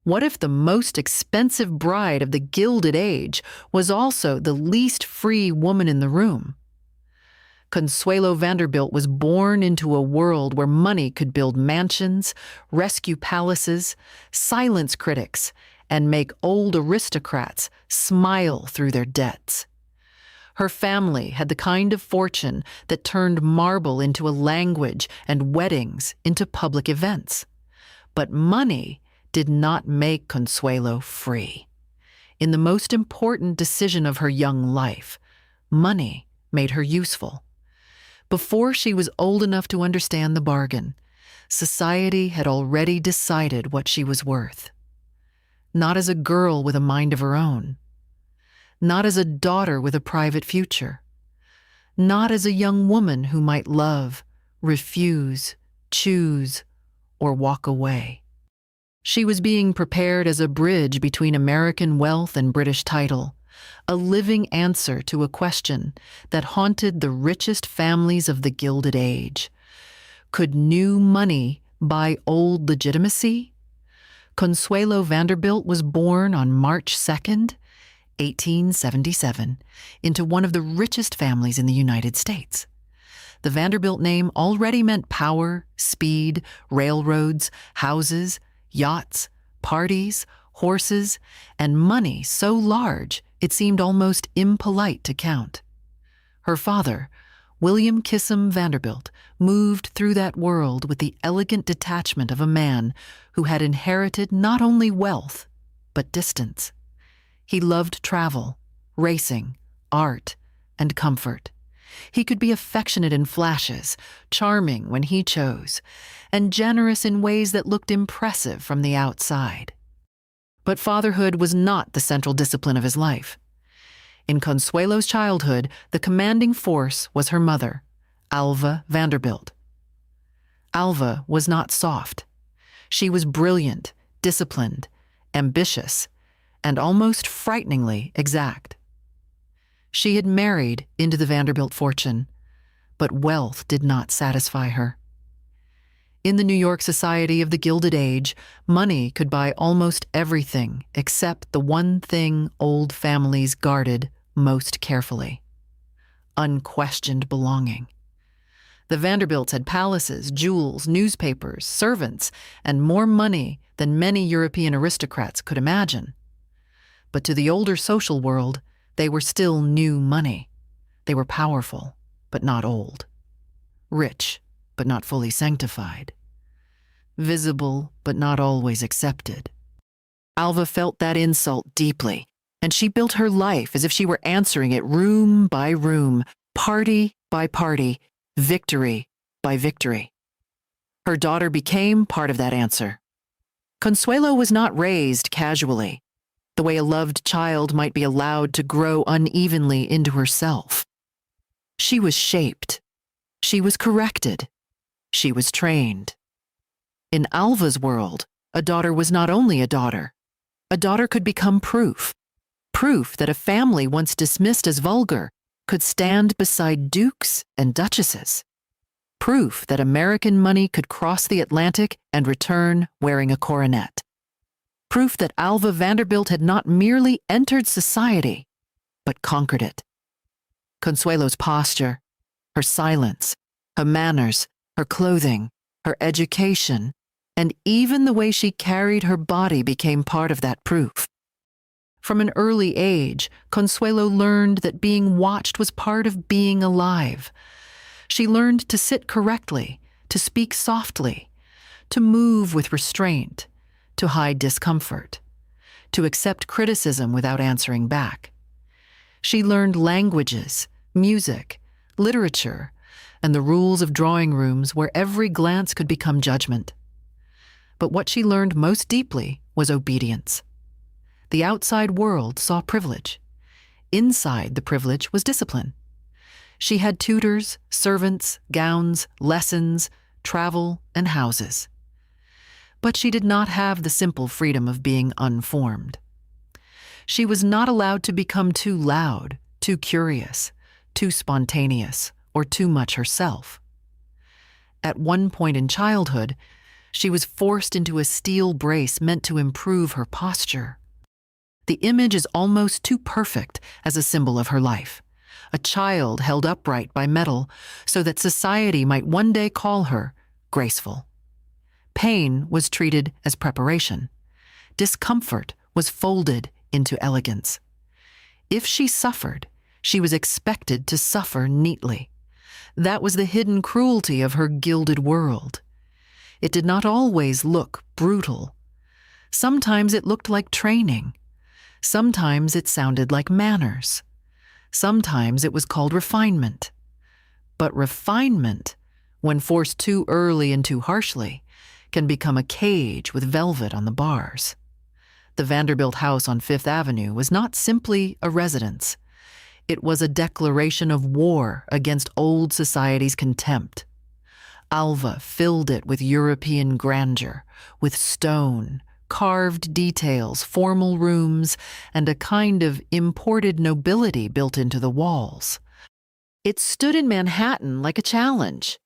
What if the most expensive bride of the Gilded Age was also the least free woman in the room? Consuelo Vanderbilt was born into a world where money could build mansions, rescue palaces, silence critics, and make old aristocrats smile through their debts. Her family had the kind of fortune that turned marble into a language and weddings into public events. But money did not make Consuelo free. In the most important decision of her young life, money made her useful. Before she was old enough to understand the bargain, society had already decided what she was worth. Not as a girl with a mind of her own. Not as a daughter with a private future. Not as a young woman who might love, refuse, choose, or walk away. She was being prepared as a bridge between American wealth and British title, a living answer to a question that haunted the richest families of the Gilded Age. Could new money buy old legitimacy? Consuelo Vanderbilt was born on March 2nd, 1877, into one of the richest families in the United States. The Vanderbilt name already meant power, speed, railroads, houses, yachts, parties, horses, and money so large it seemed almost impolite to count. Her father, William Kissam Vanderbilt, moved through that world with the elegant detachment of a man who had inherited not only wealth, but distance. He loved travel, racing, art, and comfort. He could be affectionate in flashes, charming when he chose, and generous in ways that looked impressive from the outside. But fatherhood was not the central discipline of his life. In Consuelo's childhood, the commanding force was her mother, Alva Vanderbilt. Alva was not soft. She was brilliant, disciplined, ambitious, and almost frighteningly exact. She had married into the Vanderbilt fortune, but wealth did not satisfy her. In the New York society of the Gilded Age, money could buy almost everything except the one thing old families guarded most carefully: unquestioned belonging. The Vanderbilts had palaces, jewels, newspapers, servants, and more money than many European aristocrats could imagine. But to the older social world, they were still new money. They were powerful, but not old. Rich, but not fully sanctified. Visible, but not always accepted. Alva felt that insult deeply, and she built her life as if she were answering it room by room, party by party, victory by victory. Her daughter became part of that answer. Consuelo was not raised casually, the way a loved child might be allowed to grow unevenly into herself. She was shaped. She was corrected. She was trained. In Alva's world, a daughter was not only a daughter. A daughter could become proof. Proof that a family once dismissed as vulgar could stand beside dukes and duchesses. Proof that American money could cross the Atlantic and return wearing a coronet. Proof that Alva Vanderbilt had not merely entered society, but conquered it. Consuelo's posture, her silence, her manners, her clothing, her education, and even the way she carried her body became part of that proof. From an early age, Consuelo learned that being watched was part of being alive. She learned to sit correctly, to speak softly, to move with restraint, to hide discomfort, to accept criticism without answering back. She learned languages, music, literature, and the rules of drawing rooms where every glance could become judgment. But what she learned most deeply was obedience. The outside world saw privilege. Inside the privilege was discipline. She had tutors, servants, gowns, lessons, travel, and houses. But she did not have the simple freedom of being unformed. She was not allowed to become too loud, too curious, too spontaneous, or too much herself. At one point in childhood, She was forced into a steel brace meant to improve her posture. The image is almost too perfect as a symbol of her life. A child held upright by metal so that society might one day call her graceful. Pain was treated as preparation. Discomfort was folded into elegance. If she suffered, she was expected to suffer neatly. That was the hidden cruelty of her gilded world. It did not always look brutal. Sometimes it looked like training. Sometimes it sounded like manners. Sometimes it was called refinement. But refinement, when forced too early and too harshly, can become a cage with velvet on the bars. The Vanderbilt house on Fifth Avenue was not simply a residence. It was a declaration of war against old society's contempt. Alva filled it with European grandeur, with stone, carved details, formal rooms, and a kind of imported nobility built into the walls. It stood in Manhattan like a challenge.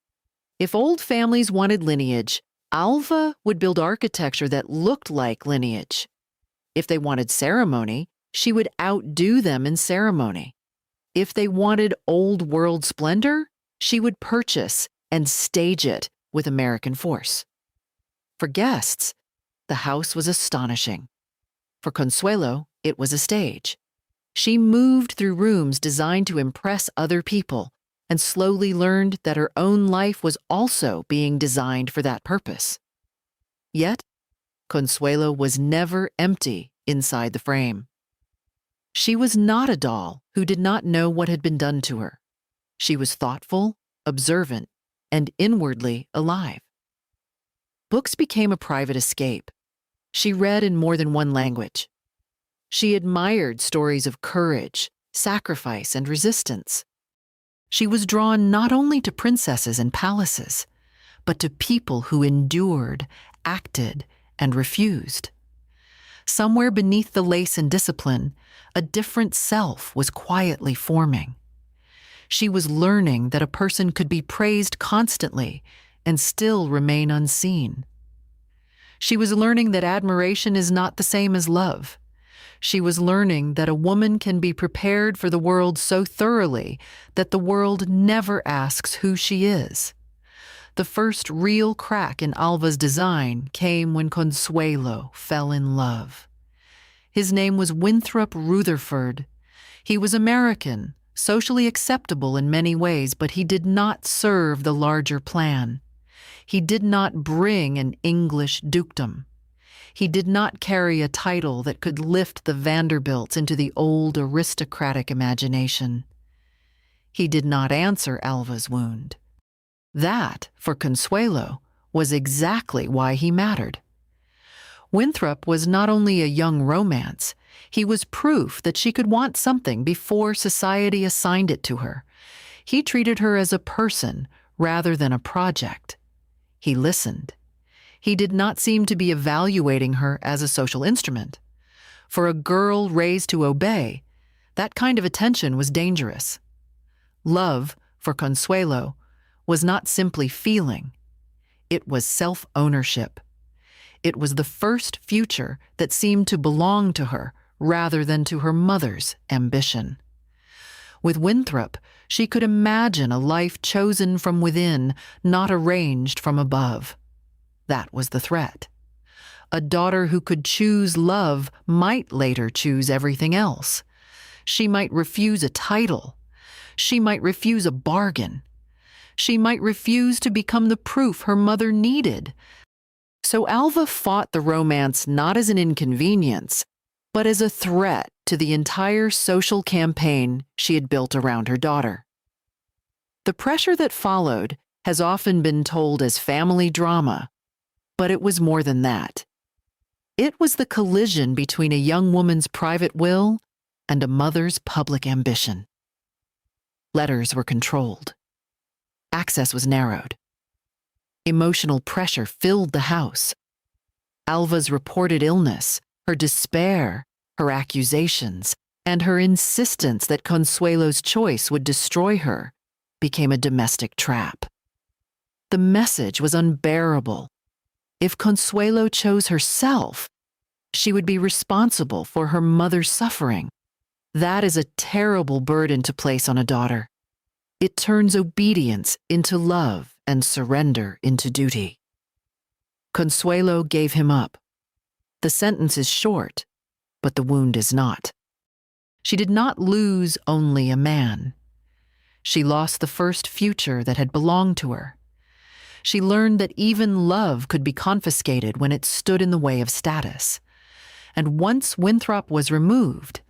If old families wanted lineage, Alva would build architecture that looked like lineage. If they wanted ceremony, she would outdo them in ceremony. If they wanted old-world splendor, she would purchase and stage it with American force. For guests, the house was astonishing. For Consuelo, it was a stage. She moved through rooms designed to impress other people and slowly learned that her own life was also being designed for that purpose. Yet, Consuelo was never empty inside the frame. She was not a doll who did not know what had been done to her. She was thoughtful, observant, and inwardly alive. Books became a private escape. She read in more than one language. She admired stories of courage, sacrifice, and resistance. She was drawn not only to princesses and palaces, but to people who endured, acted, and refused. Somewhere beneath the lace and discipline, a different self was quietly forming. She was learning that a person could be praised constantly and still remain unseen. She was learning that admiration is not the same as love. She was learning that a woman can be prepared for the world so thoroughly that the world never asks who she is. The first real crack in Alva's design came when Consuelo fell in love. His name was Winthrop Rutherford. He was American, socially acceptable in many ways, but he did not serve the larger plan. He did not bring an English dukedom. He did not carry a title that could lift the Vanderbilts into the old aristocratic imagination. He did not answer Alva's wound. That, for Consuelo, was exactly why he mattered. Winthrop was not only a young romance, he was proof that she could want something before society assigned it to her. He treated her as a person rather than a project. He listened. He did not seem to be evaluating her as a social instrument. For a girl raised to obey, that kind of attention was dangerous. Love, for Consuelo, was not simply feeling. It was self-ownership. It was the first future that seemed to belong to her rather than to her mother's ambition. With Winthrop, she could imagine a life chosen from within, not arranged from above. That was the threat. A daughter who could choose love might later choose everything else. She might refuse a title. She might refuse a bargain. She might refuse to become the proof her mother needed. So Alva fought the romance not as an inconvenience, but as a threat to the entire social campaign she had built around her daughter. The pressure that followed has often been told as family drama, but it was more than that. It was the collision between a young woman's private will and a mother's public ambition. Letters were controlled. Access was narrowed. Emotional pressure filled the house. Alva's reported illness, her despair, her accusations, and her insistence that Consuelo's choice would destroy her became a domestic trap. The message was unbearable. If Consuelo chose herself, she would be responsible for her mother's suffering. That is a terrible burden to place on a daughter. It turns obedience into love and surrender into duty. Consuelo gave him up. The sentence is short, but the wound is not. She did not lose only a man. She lost the first future that had belonged to her. She learned that even love could be confiscated when it stood in the way of status. And once Winthrop was removed,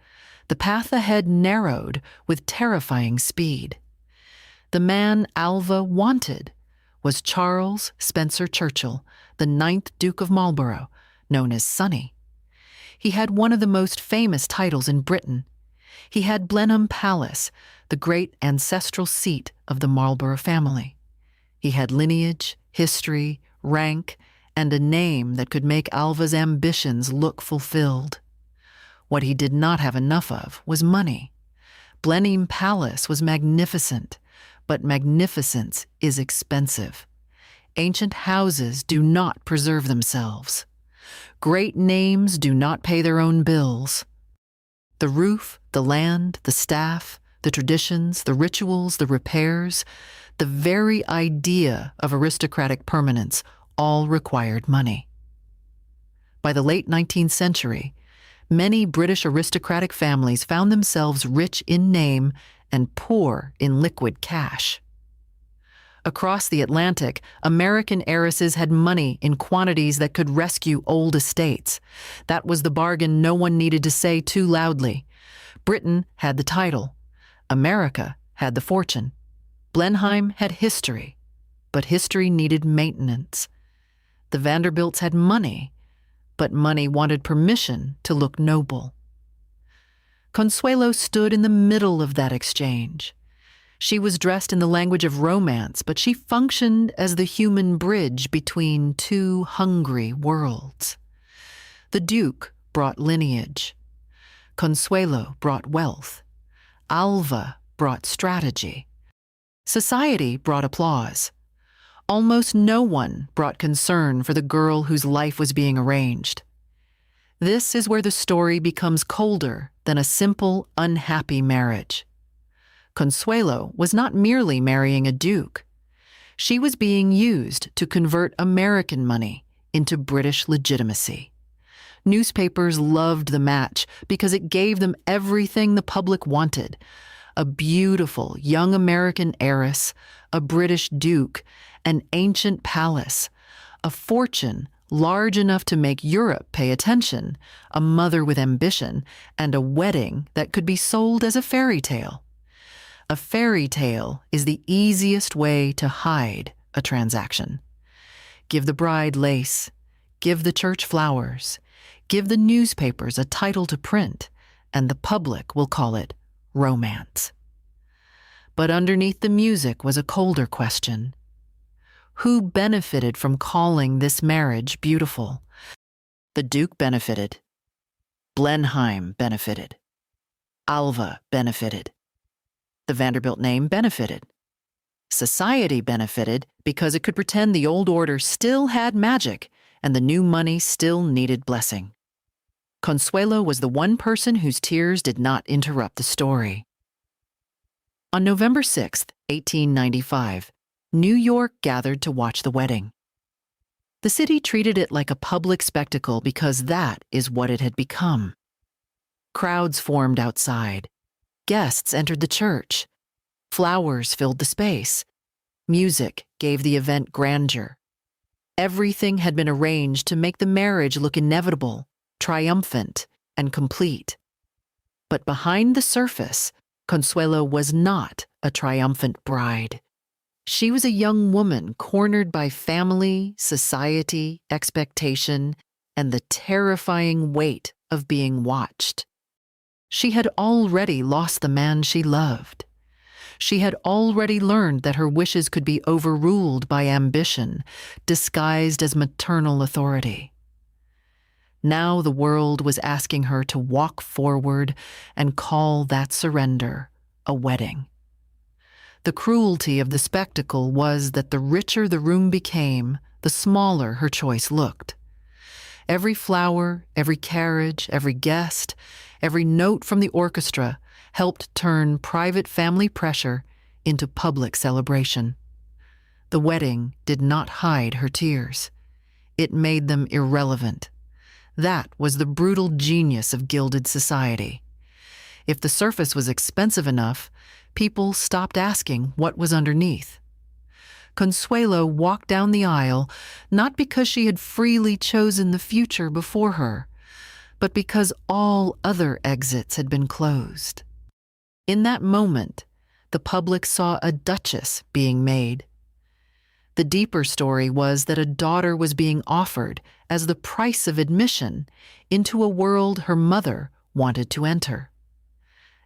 the path ahead narrowed with terrifying speed. The man Alva wanted was Charles Spencer Churchill, the 9th Duke of Marlborough, known as Sonny. He had one of the most famous titles in Britain. He had Blenheim Palace, the great ancestral seat of the Marlborough family. He had lineage, history, rank, and a name that could make Alva's ambitions look fulfilled. What he did not have enough of was money. Blenheim Palace was magnificent, but magnificence is expensive. Ancient houses do not preserve themselves. Great names do not pay their own bills. The roof, the land, the staff, the traditions, the rituals, the repairs, the very idea of aristocratic permanence all required money. By the late 19th century, many British aristocratic families found themselves rich in name and poor in liquid cash. Across the Atlantic, American heiresses had money in quantities that could rescue old estates. That was the bargain no one needed to say too loudly. Britain had the title. America had the fortune. Blenheim had history, but history needed maintenance. The Vanderbilts had money, but money wanted permission to look noble. Consuelo stood in the middle of that exchange. She was dressed in the language of romance, but she functioned as the human bridge between two hungry worlds. The Duke brought lineage. Consuelo brought wealth. Alva brought strategy. Society brought applause. Almost no one brought concern for the girl whose life was being arranged. This is where the story becomes colder than a simple, unhappy marriage. Consuelo was not merely marrying a duke. She was being used to convert American money into British legitimacy. Newspapers loved the match because it gave them everything the public wanted: a beautiful young American heiress, a British duke, an ancient palace, a fortune large enough to make Europe pay attention, a mother with ambition, and a wedding that could be sold as a fairy tale. A fairy tale is the easiest way to hide a transaction. Give the bride lace, give the church flowers, give the newspapers a title to print, and the public will call it romance. But underneath the music was a colder question. Who benefited from calling this marriage beautiful? The Duke benefited. Blenheim benefited. Alva benefited. The Vanderbilt name benefited. Society benefited because it could pretend the old order still had magic and the new money still needed blessing. Consuelo was the one person whose tears did not interrupt the story. On November 6, 1895, New York gathered to watch the wedding. The city treated it like a public spectacle because that is what it had become. Crowds formed outside. Guests entered the church. Flowers filled the space. Music gave the event grandeur. Everything had been arranged to make the marriage look inevitable, triumphant, and complete. But behind the surface, Consuelo was not a triumphant bride. She was a young woman cornered by family, society, expectation, and the terrifying weight of being watched. She had already lost the man she loved. She had already learned that her wishes could be overruled by ambition, disguised as maternal authority. Now the world was asking her to walk forward and call that surrender a wedding. The cruelty of the spectacle was that the richer the room became, the smaller her choice looked. Every flower, every carriage, every guest, every note from the orchestra helped turn private family pressure into public celebration. The wedding did not hide her tears. It made them irrelevant. That was the brutal genius of gilded society. If the surface was expensive enough, people stopped asking what was underneath. Consuelo walked down the aisle not because she had freely chosen the future before her, but because all other exits had been closed. In that moment, the public saw a duchess being made. The deeper story was that a daughter was being offered as the price of admission into a world her mother wanted to enter.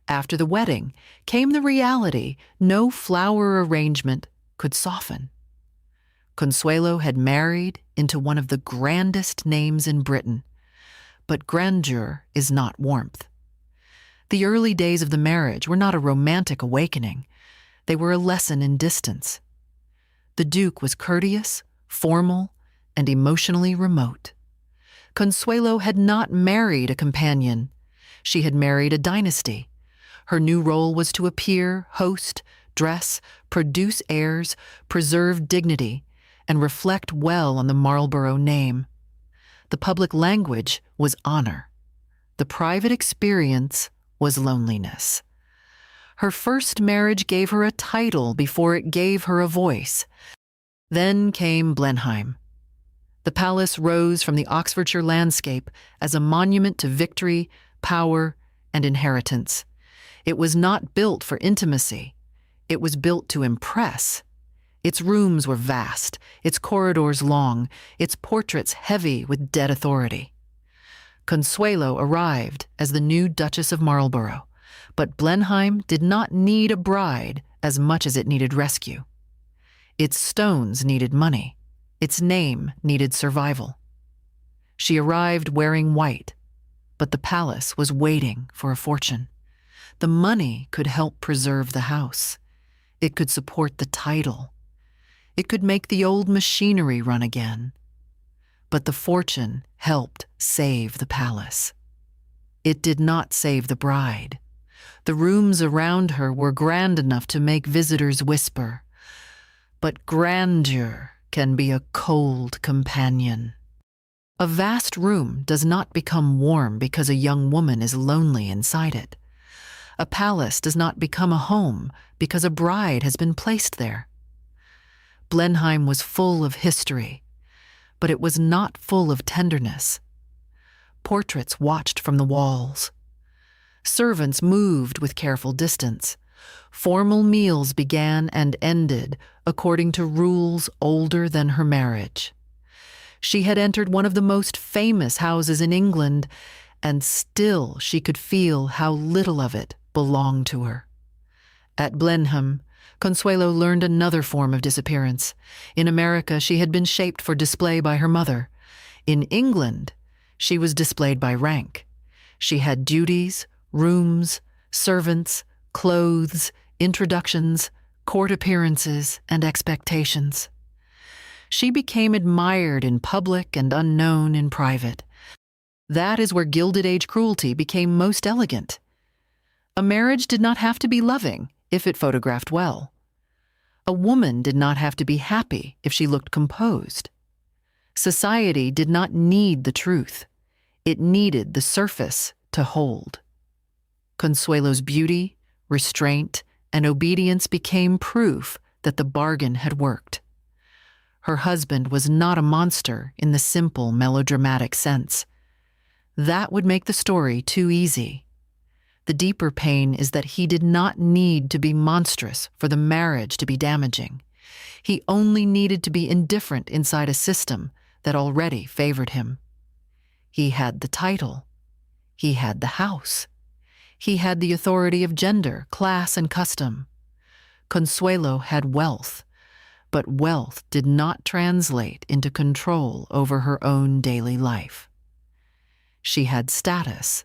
After the wedding came the reality no flower arrangement could soften. Consuelo had married into one of the grandest names in Britain, but grandeur is not warmth. The early days of the marriage were not a romantic awakening. They were a lesson in distance. The Duke was courteous, formal, and emotionally remote. Consuelo had not married a companion. She had married a dynasty. Her new role was to appear, host, dress, produce heirs, preserve dignity, and reflect well on the Marlborough name. The public language was honor. The private experience was loneliness. Her first marriage gave her a title before it gave her a voice. Then came Blenheim. The palace rose from the Oxfordshire landscape as a monument to victory, power, and inheritance. It was not built for intimacy. It was built to impress. Its rooms were vast, its corridors long, its portraits heavy with dead authority. Consuelo arrived as the new Duchess of Marlborough, but Blenheim did not need a bride as much as it needed rescue. Its stones needed money. Its name needed survival. She arrived wearing white, but the palace was waiting for a fortune. The money could help preserve the house. It could support the title. It could make the old machinery run again. But the fortune helped save the palace. It did not save the bride. The rooms around her were grand enough to make visitors whisper, but grandeur can be a cold companion. A vast room does not become warm because a young woman is lonely inside it. A palace does not become a home because a bride has been placed there. Blenheim was full of history, but it was not full of tenderness. Portraits watched from the walls. Servants moved with careful distance. Formal meals began and ended according to rules older than her marriage. She had entered one of the most famous houses in England, and still she could feel how little of it belonged to her. At Blenheim, Consuelo learned another form of disappearance. In America, she had been shaped for display by her mother. In England, she was displayed by rank. She had duties, rooms, servants, clothes, introductions, court appearances, and expectations. She became admired in public and unknown in private. That is where Gilded Age cruelty became most elegant. A marriage did not have to be loving if it photographed well. A woman did not have to be happy if she looked composed. Society did not need the truth. It needed the surface to hold. Consuelo's beauty, restraint, and obedience became proof that the bargain had worked. Her husband was not a monster in the simple melodramatic sense. That would make the story too easy. The deeper pain is that he did not need to be monstrous for the marriage to be damaging. He only needed to be indifferent inside a system that already favored him. He had the title. He had the house. He had the authority of gender, class, and custom. Consuelo had wealth, but wealth did not translate into control over her own daily life. She had status,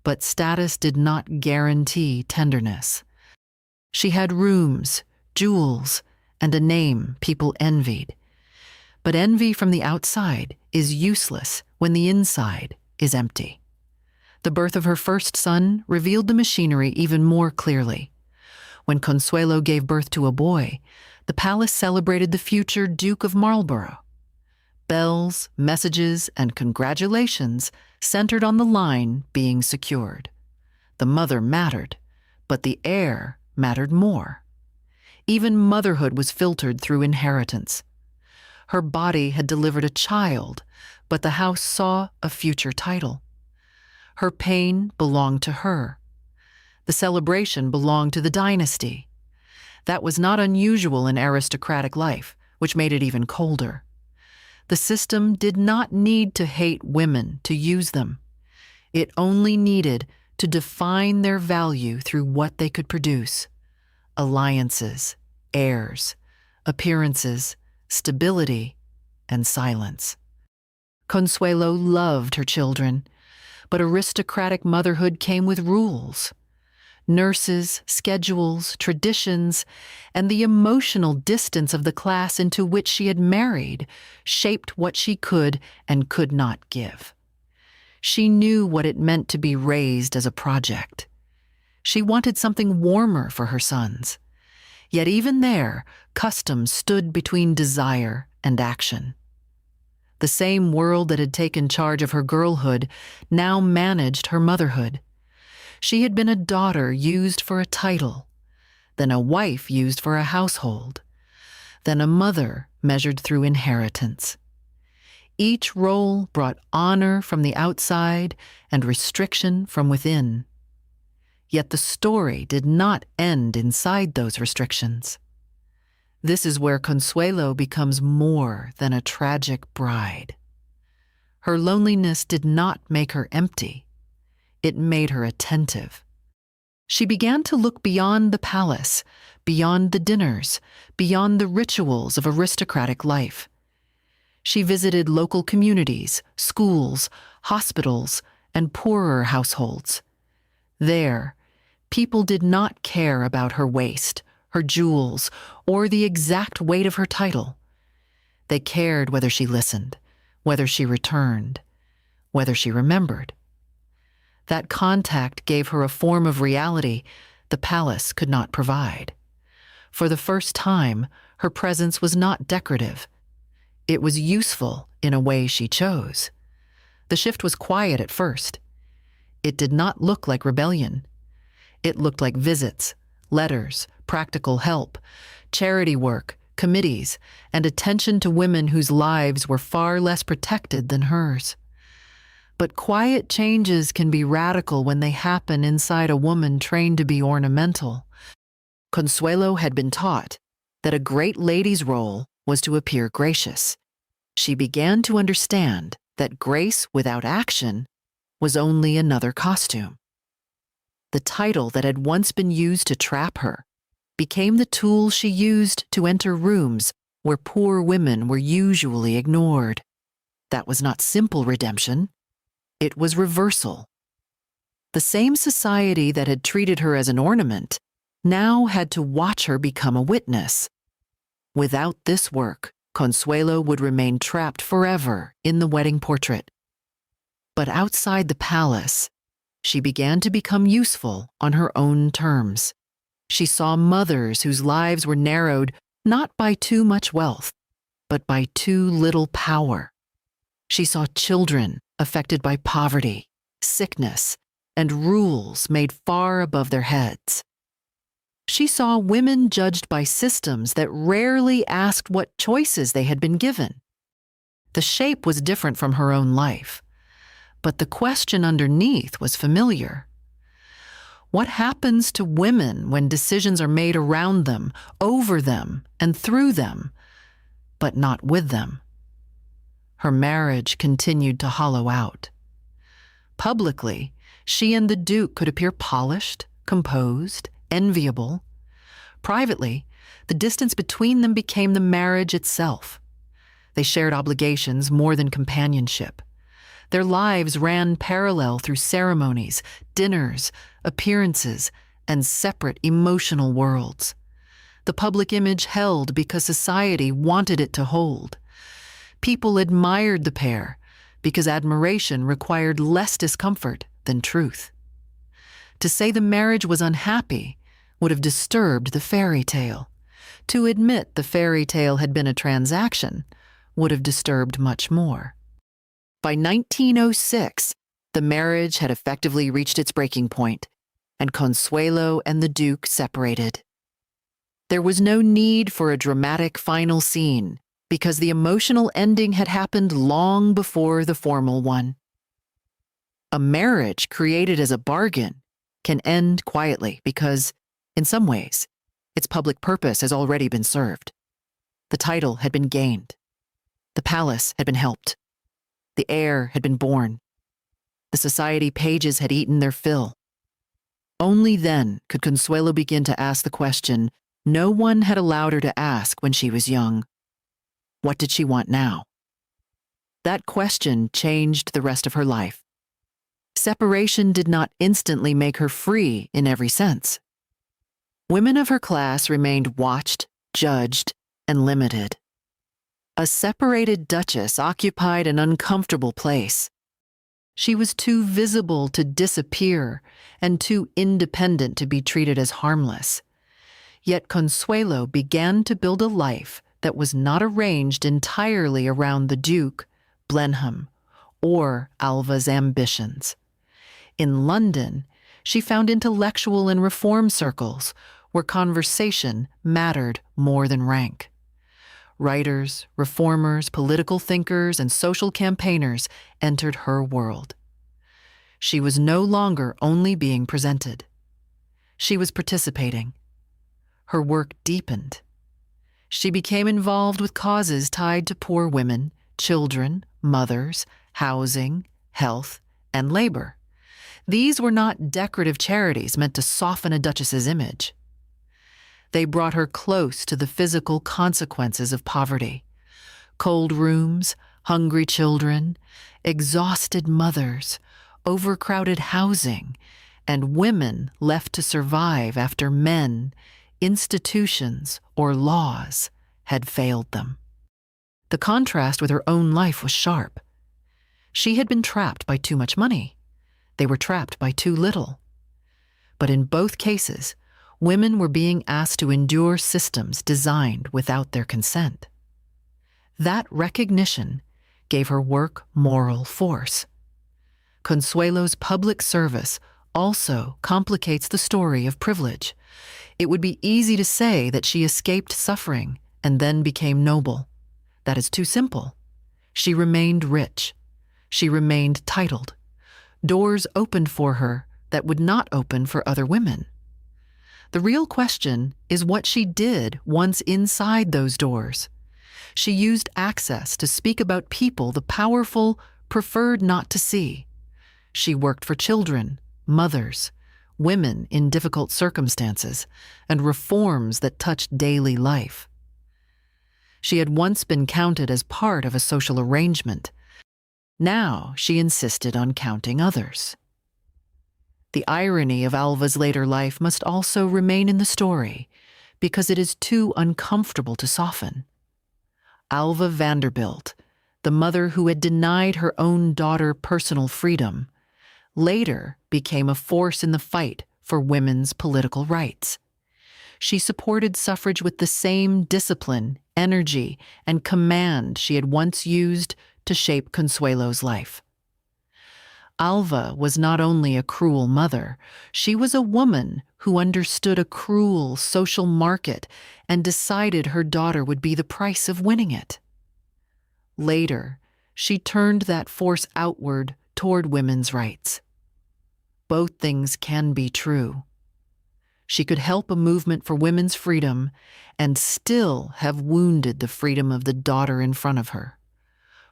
but status did not guarantee tenderness. She had rooms, jewels, and a name people envied, But envy from the outside is useless when the inside is empty. The birth of her first son revealed the machinery even more clearly. When Consuelo gave birth to a boy, the palace celebrated the future Duke of Marlborough. Bells, messages, and congratulations centered on the line being secured. The mother mattered, but the heir mattered more. Even motherhood was filtered through inheritance. Her body had delivered a child, but the house saw a future title. Her pain belonged to her. The celebration belonged to the dynasty. That was not unusual in aristocratic life, which made it even colder. The system did not need to hate women to use them. It only needed to define their value through what they could produce: alliances, heirs, appearances, stability, and silence. Consuelo loved her children, but aristocratic motherhood came with rules. Nurses, schedules, traditions, and the emotional distance of the class into which she had married shaped what she could and could not give. She knew what it meant to be raised as a project. She wanted something warmer for her sons. Yet even there, custom stood between desire and action. The same world that had taken charge of her girlhood now managed her motherhood. She had been a daughter used for a title, then a wife used for a household, then a mother measured through inheritance. Each role brought honor from the outside and restriction from within. Yet the story did not end inside those restrictions. This is where Consuelo becomes more than a tragic bride. Her loneliness did not make her empty. It made her attentive. She began to look beyond the palace, beyond the dinners, beyond the rituals of aristocratic life. She visited local communities, schools, hospitals, and poorer households. There, people did not care about her waist, her jewels, or the exact weight of her title. They cared whether she listened, whether she returned, whether she remembered. That contact gave her a form of reality the palace could not provide. For the first time, her presence was not decorative. It was useful in a way she chose. The shift was quiet at first. It did not look like rebellion. It looked like visits, letters, practical help, charity work, committees, and attention to women whose lives were far less protected than hers. But quiet changes can be radical when they happen inside a woman trained to be ornamental. Consuelo had been taught that a great lady's role was to appear gracious. She began to understand that grace without action was only another costume. The title that had once been used to trap her became the tool she used to enter rooms where poor women were usually ignored. That was not simple redemption. It was reversal. The same society that had treated her as an ornament now had to watch her become a witness. Without this work, Consuelo would remain trapped forever in the wedding portrait. But outside the palace, she began to become useful on her own terms. She saw mothers whose lives were narrowed not by too much wealth, but by too little power. She saw children affected by poverty, sickness, and rules made far above their heads. She saw women judged by systems that rarely asked what choices they had been given. The shape was different from her own life, but the question underneath was familiar. What happens to women when decisions are made around them, over them, and through them, but not with them? Her marriage continued to hollow out. Publicly, she and the Duke could appear polished, composed, enviable. Privately, the distance between them became the marriage itself. They shared obligations more than companionship. Their lives ran parallel through ceremonies, dinners, appearances, and separate emotional worlds. The public image held because society wanted it to hold. People admired the pair because admiration required less discomfort than truth. To say the marriage was unhappy would have disturbed the fairy tale. To admit the fairy tale had been a transaction would have disturbed much more. By 1906, the marriage had effectively reached its breaking point, and Consuelo and the Duke separated. There was no need for a dramatic final scene because the emotional ending had happened long before the formal one. A marriage created as a bargain can end quietly because, in some ways, its public purpose has already been served. The title had been gained. The palace had been helped. The heir had been born. The society pages had eaten their fill. Only then could Consuelo begin to ask the question no one had allowed her to ask when she was young. What did she want now? That question changed the rest of her life. Separation did not instantly make her free in every sense. Women of her class remained watched, judged, and limited. A separated duchess occupied an uncomfortable place. She was too visible to disappear and too independent to be treated as harmless. Yet Consuelo began to build a life that was not arranged entirely around the Duke, Blenheim, or Alva's ambitions. In London, she found intellectual and reform circles where conversation mattered more than rank. Writers, reformers, political thinkers, and social campaigners entered her world. She was no longer only being presented. She was participating. Her work deepened. She became involved with causes tied to poor women, children, mothers, housing, health, and labor. These were not decorative charities meant to soften a duchess's image. They brought her close to the physical consequences of poverty. Cold rooms, hungry children, exhausted mothers, overcrowded housing, and women left to survive after men, institutions, or laws had failed them. The contrast with her own life was sharp. She had been trapped by too much money. They were trapped by too little. But in both cases, women were being asked to endure systems designed without their consent. That recognition gave her work moral force. Consuelo's public service also complicates the story of privilege. It would be easy to say that she escaped suffering and then became noble. That is too simple. She remained rich. She remained titled. Doors opened for her that would not open for other women. The real question is what she did once inside those doors. She used access to speak about people the powerful preferred not to see. She worked for children, mothers, women in difficult circumstances, and reforms that touched daily life. She had once been counted as part of a social arrangement. Now she insisted on counting others. The irony of Alva's later life must also remain in the story because it is too uncomfortable to soften. Alva Vanderbilt, the mother who had denied her own daughter personal freedom, later became a force in the fight for women's political rights. She supported suffrage with the same discipline, energy, and command she had once used to shape Consuelo's life. Alva was not only a cruel mother, she was a woman who understood a cruel social market and decided her daughter would be the price of winning it. Later, she turned that force outward toward women's rights. Both things can be true. She could help a movement for women's freedom and still have wounded the freedom of the daughter in front of her.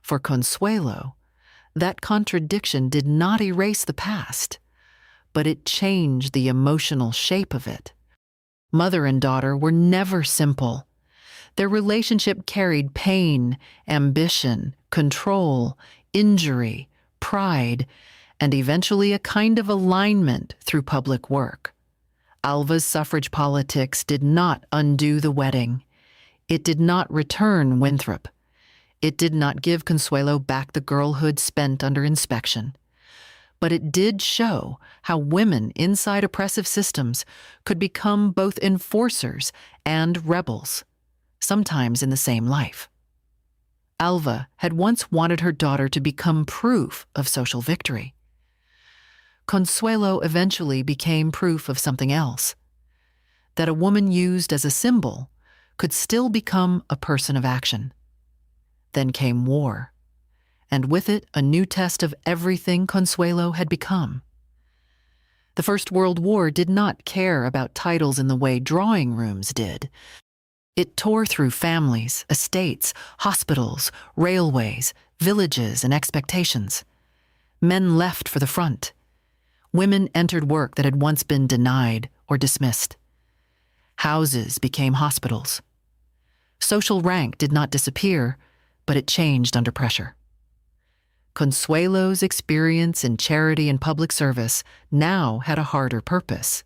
For Consuelo, that contradiction did not erase the past, but it changed the emotional shape of it. Mother and daughter were never simple. Their relationship carried pain, ambition, control, injury, pride, and eventually a kind of alignment through public work. Alva's suffrage politics did not undo the wedding. It did not return Winthrop. It did not give Consuelo back the girlhood spent under inspection, but it did show how women inside oppressive systems could become both enforcers and rebels, sometimes in the same life. Alva had once wanted her daughter to become proof of social victory. Consuelo eventually became proof of something else, that a woman used as a symbol could still become a person of action. Then came war, and with it a new test of everything Consuelo had become. The First World War did not care about titles in the way drawing rooms did. It tore through families, estates, hospitals, railways, villages, and expectations. Men left for the front. Women entered work that had once been denied or dismissed. Houses became hospitals. Social rank did not disappear, but it changed under pressure. Consuelo's experience in charity and public service now had a harder purpose.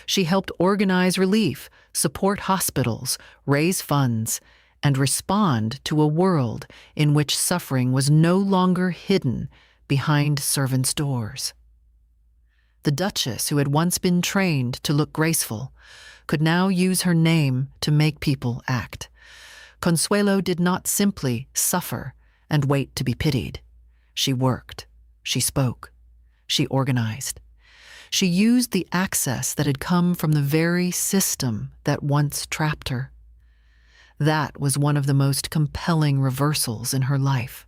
She helped organize relief, support hospitals, raise funds, and respond to a world in which suffering was no longer hidden behind servants' doors. The Duchess, who had once been trained to look graceful, could now use her name to make people act. Consuelo did not simply suffer and wait to be pitied. She worked, she spoke, she organized. She used the access that had come from the very system that once trapped her. That was one of the most compelling reversals in her life.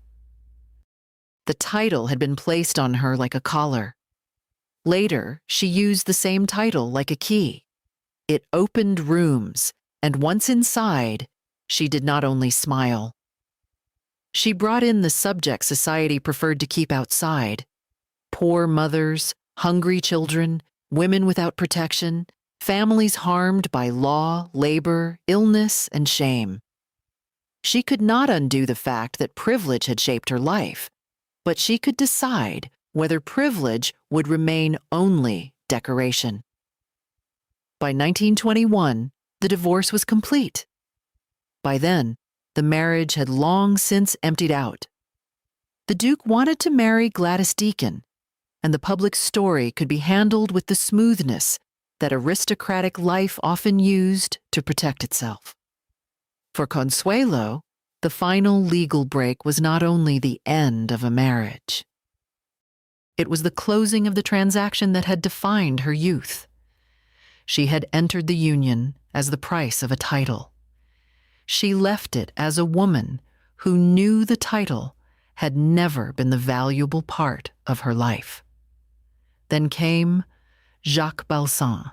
The title had been placed on her like a collar. Later, she used the same title like a key. It opened rooms, and once inside, she did not only smile. She brought in the subjects society preferred to keep outside: poor mothers, hungry children, women without protection, families harmed by law, labor, illness, and shame. She could not undo the fact that privilege had shaped her life, but she could decide whether privilege would remain only decoration. By 1921, the divorce was complete. By then, the marriage had long since emptied out. The Duke wanted to marry Gladys Deacon, and the public story could be handled with the smoothness that aristocratic life often used to protect itself. For Consuelo, the final legal break was not only the end of a marriage. It was the closing of the transaction that had defined her youth. She had entered the union as the price of a title. She left it as a woman who knew the title had never been the valuable part of her life. Then came Jacques Balsan.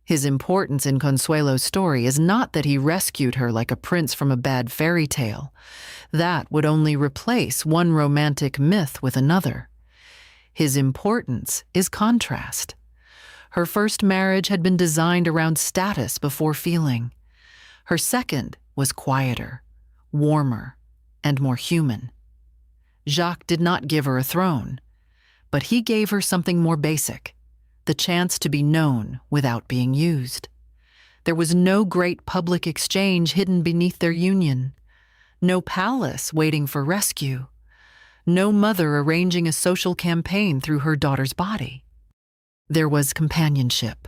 His importance in Consuelo's story is not that he rescued her like a prince from a bad fairy tale. That would only replace one romantic myth with another. His importance is contrast. Her first marriage had been designed around status before feeling. Her second was quieter, warmer, and more human. Jacques did not give her a throne, but he gave her something more basic: the chance to be known without being used. There was no great public exchange hidden beneath their union, no palace waiting for rescue, no mother arranging a social campaign through her daughter's body. There was companionship.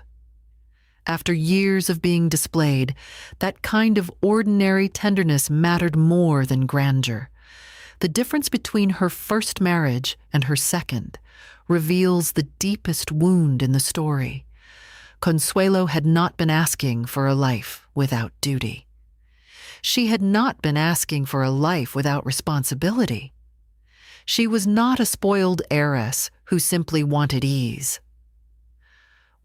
After years of being displayed, that kind of ordinary tenderness mattered more than grandeur. The difference between her first marriage and her second reveals the deepest wound in the story. Consuelo had not been asking for a life without duty. She had not been asking for a life without responsibility. She was not a spoiled heiress who simply wanted ease.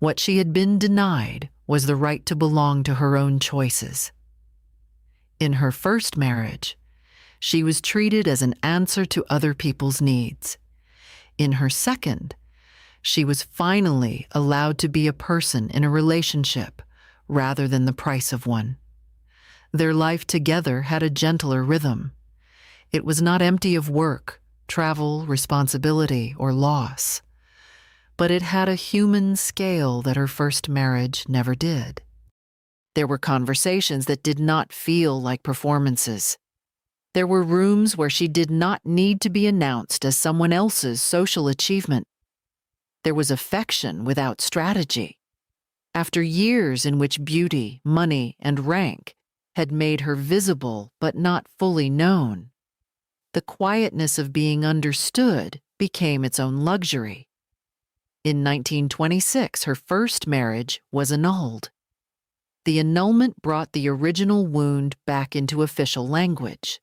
What she had been denied was the right to belong to her own choices. In her first marriage, she was treated as an answer to other people's needs. In her second, she was finally allowed to be a person in a relationship rather than the price of one. Their life together had a gentler rhythm. It was not empty of work, travel, responsibility, or loss, but it had a human scale that her first marriage never did. There were conversations that did not feel like performances. There were rooms where she did not need to be announced as someone else's social achievement. There was affection without strategy. After years in which beauty, money, and rank had made her visible but not fully known, the quietness of being understood became its own luxury. In 1926, her first marriage was annulled. The annulment brought the original wound back into official language.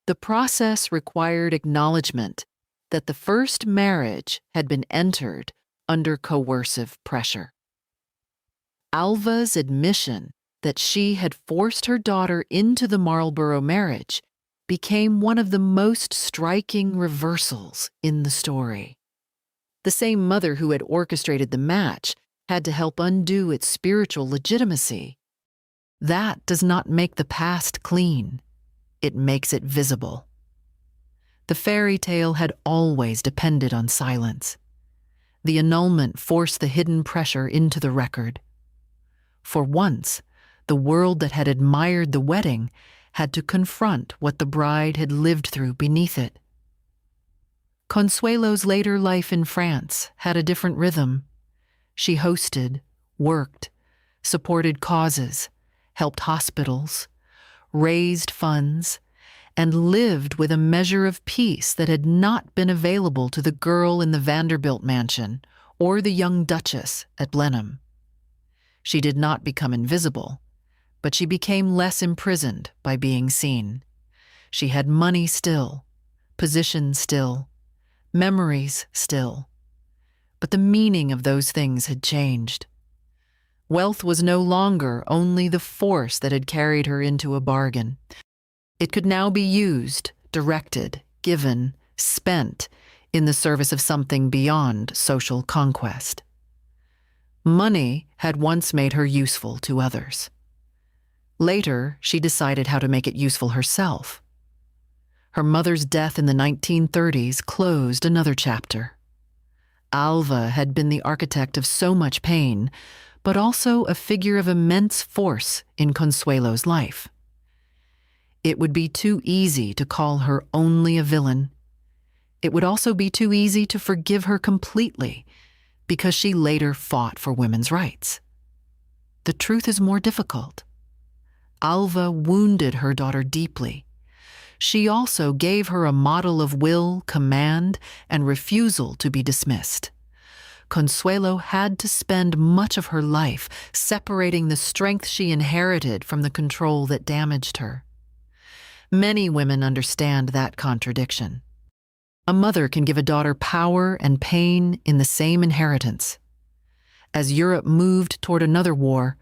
The process required acknowledgement that the first marriage had been entered under coercive pressure. Alva's admission that she had forced her daughter into the Marlborough marriage became one of the most striking reversals in the story. The same mother who had orchestrated the match had to help undo its spiritual legitimacy. That does not make the past clean. It makes it visible. The fairy tale had always depended on silence. The annulment forced the hidden pressure into the record. For once, the world that had admired the wedding had to confront what the bride had lived through beneath it. Consuelo's later life in France had a different rhythm. She hosted, worked, supported causes, helped hospitals, raised funds, and lived with a measure of peace that had not been available to the girl in the Vanderbilt mansion or the young duchess at Blenheim. She did not become invisible, but she became less imprisoned by being seen. She had money still, position still, memories still, but the meaning of those things had changed. Wealth was no longer only the force that had carried her into a bargain. It could now be used, directed, given, spent in the service of something beyond social conquest. Money had once made her useful to others. Later, she decided how to make it useful herself. Her mother's death in the 1930s closed another chapter. Alva had been the architect of so much pain, but also a figure of immense force in Consuelo's life. It would be too easy to call her only a villain. It would also be too easy to forgive her completely because she later fought for women's rights. The truth is more difficult. Alva wounded her daughter deeply. She also gave her a model of will, command, and refusal to be dismissed. Consuelo had to spend much of her life separating the strength she inherited from the control that damaged her. Many women understand that contradiction. A mother can give a daughter power and pain in the same inheritance. As Europe moved toward another war,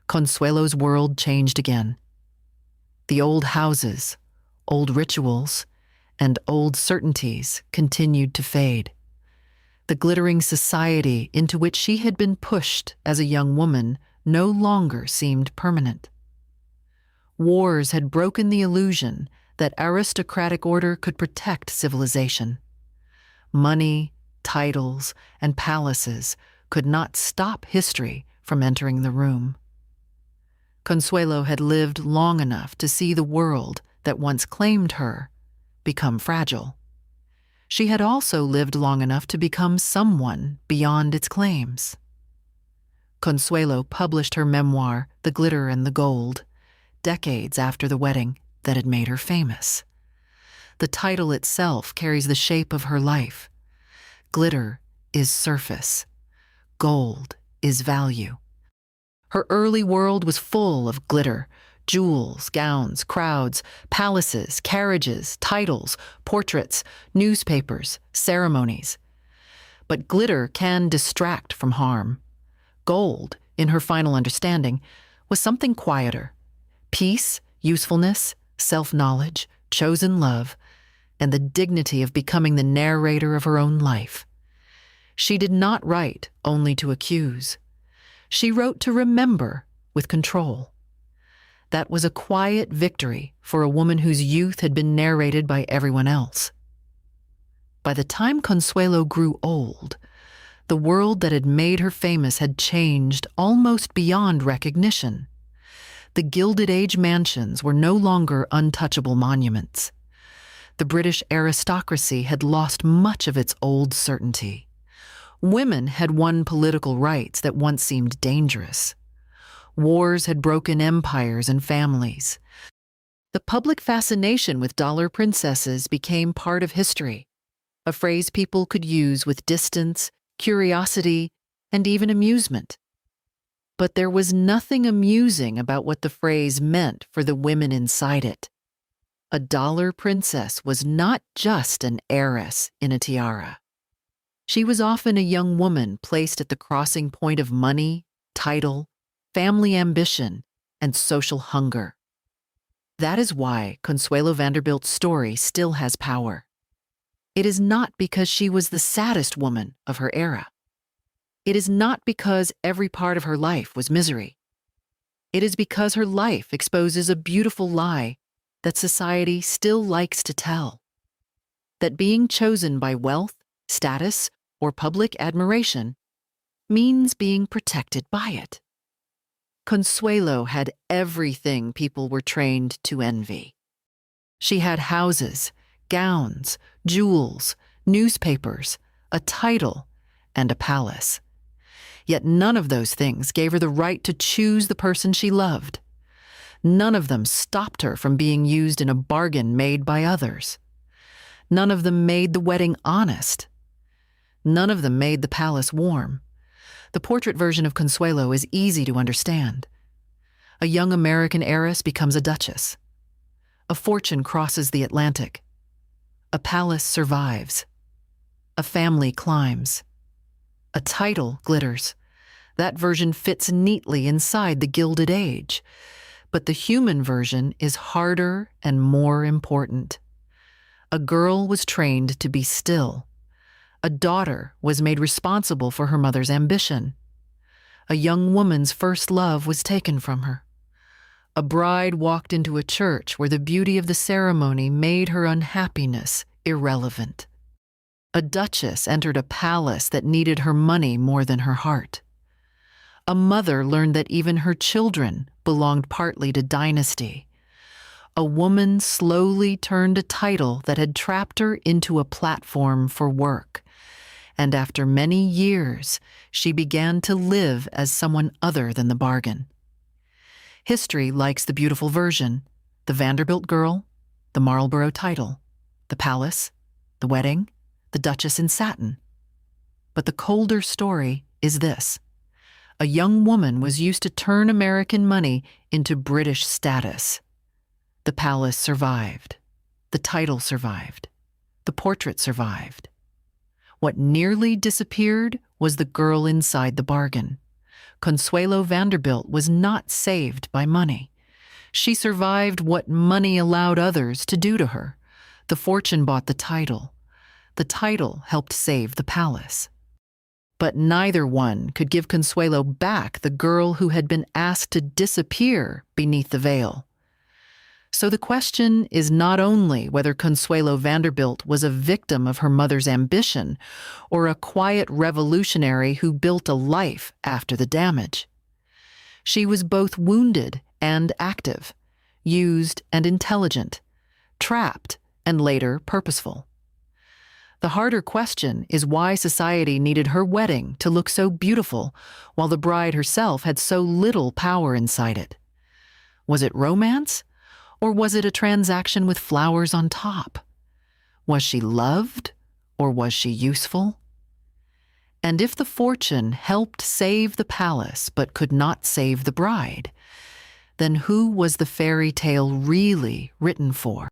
Consuelo's world changed again. The old houses, old rituals, and old certainties continued to fade. The glittering society into which she had been pushed as a young woman no longer seemed permanent. Wars had broken the illusion that aristocratic order could protect civilization. Money, titles, and palaces could not stop history from entering the room. Consuelo had lived long enough to see the world that once claimed her become fragile. She had also lived long enough to become someone beyond its claims. Consuelo published her memoir, The Glitter and the Gold, decades after the wedding that had made her famous. The title itself carries the shape of her life. Glitter is surface. Gold is value. Her early world was full of glitter, jewels, gowns, crowds, palaces, carriages, titles, portraits, newspapers, ceremonies. But glitter can distract from harm. Gold, in her final understanding, was something quieter. Peace, usefulness, self-knowledge, chosen love, and the dignity of becoming the narrator of her own life. She did not write only to accuse. She wrote to remember with control. That was a quiet victory for a woman whose youth had been narrated by everyone else. By the time Consuelo grew old, the world that had made her famous had changed almost beyond recognition. The Gilded Age mansions were no longer untouchable monuments. The British aristocracy had lost much of its old certainty. Women had won political rights that once seemed dangerous. Wars had broken empires and families. The public fascination with dollar princesses became part of history, a phrase people could use with distance, curiosity, and even amusement. But there was nothing amusing about what the phrase meant for the women inside it. A dollar princess was not just an heiress in a tiara. She was often a young woman placed at the crossing point of money, title, family ambition, and social hunger. That is why Consuelo Vanderbilt's story still has power. It is not because she was the saddest woman of her era. It is not because every part of her life was misery. It is because her life exposes a beautiful lie that society still likes to tell. That being chosen by wealth, status, or public admiration means being protected by it. Consuelo had everything people were trained to envy. She had houses, gowns, jewels, newspapers, a title, and a palace. Yet none of those things gave her the right to choose the person she loved. None of them stopped her from being used in a bargain made by others. None of them made the wedding honest. None of them made the palace warm. The portrait version of Consuelo is easy to understand. A young American heiress becomes a duchess. A fortune crosses the Atlantic. A palace survives. A family climbs. A title glitters. That version fits neatly inside the Gilded Age. But the human version is harder and more important. A girl was trained to be still. A daughter was made responsible for her mother's ambition. A young woman's first love was taken from her. A bride walked into a church where the beauty of the ceremony made her unhappiness irrelevant. A duchess entered a palace that needed her money more than her heart. A mother learned that even her children belonged partly to dynasty. A woman slowly turned a title that had trapped her into a platform for work. And after many years, she began to live as someone other than the bargain. History likes the beautiful version, the Vanderbilt girl, the Marlborough title, the palace, the wedding, the duchess in satin. But the colder story is this. A young woman was used to turn American money into British status. The palace survived. The title survived. The portrait survived. What nearly disappeared was the girl inside the bargain. Consuelo Vanderbilt was not saved by money. She survived what money allowed others to do to her. The fortune bought the title. The title helped save the palace. But neither one could give Consuelo back the girl who had been asked to disappear beneath the veil. So the question is not only whether Consuelo Vanderbilt was a victim of her mother's ambition or a quiet revolutionary who built a life after the damage. She was both wounded and active, used and intelligent, trapped and later purposeful. The harder question is why society needed her wedding to look so beautiful while the bride herself had so little power inside it. Was it romance? Or was it a transaction with flowers on top? Was she loved, or was she useful? And if the fortune helped save the palace but could not save the bride, then who was the fairy tale really written for?